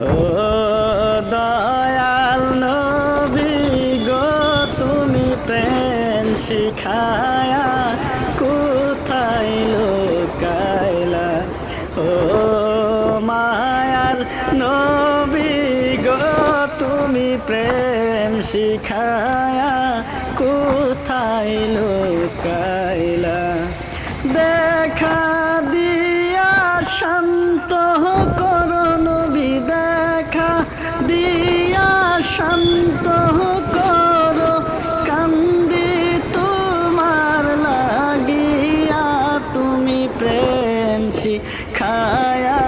ও দয়াল নবী গো, তুমি প্রেম শিখায়া কোথায় লুকাইলা। ও মায়ার নবী গো, তুমি প্রেম শিখায়া কোথায় লুকাইলা। দেখা দিয়া শান্ত করো নবী, দেখা দিয়া শান্ত করো, কান্দি তোমার লাগিয়া। তুমি প্রেম শিখায়া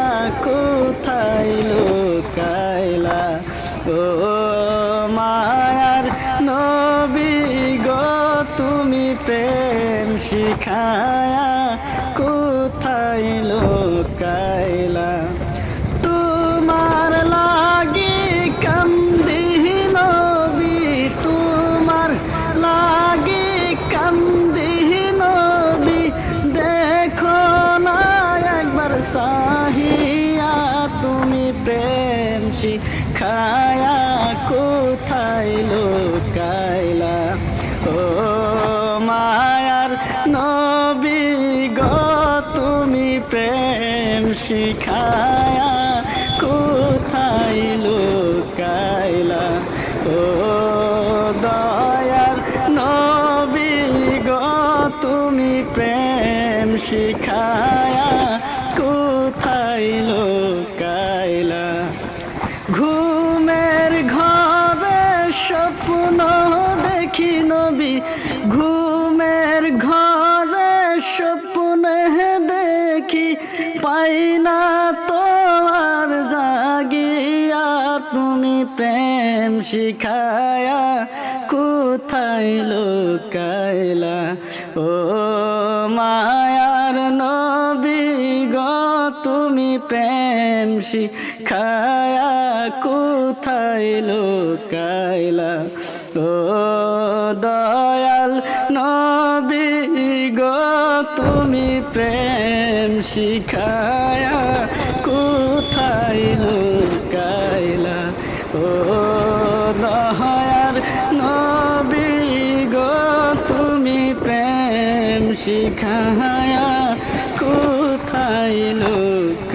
কোথায় লুকাইলা। ও মায়ার নবী গো, তুমি প্রেম শিখায়া কোথায় লুকাইলা। তোমার লাগি কান্দি নবী, তোমার লাগি কান্দি নবী, দেখো না একবার চাহিয়া। তুমি প্রেম শিখায়া কোথায় লুকাইলা। ও মায়ার নবী গো, তুমি প্রেম শিখায়া কোথায় লুকাইলা। ও দয়ার নবী গো, তুমি প্রেম শিখায়া কোথায় লুকাইলা। ঘুমের ঘরে স্বপ্ন দেখি নবী, ঘুমের ঘরে স্বপ্ন দেখি, পাই না তো আর জাগিয়া। তুমি প্রেম শিখায়া কোথায় লুকাইলা। ও মায়ার নবী গো, তুমি প্রেম শিখায়া কোথায় লুকাইলা। ও দয়াল নবী গো, তুমি প্রেম শিখায়া কোথায় লুকাইলা। ও দয়ার নবী গো, তুমি প্রেম শিখায়া কোথায় লুকাইলা।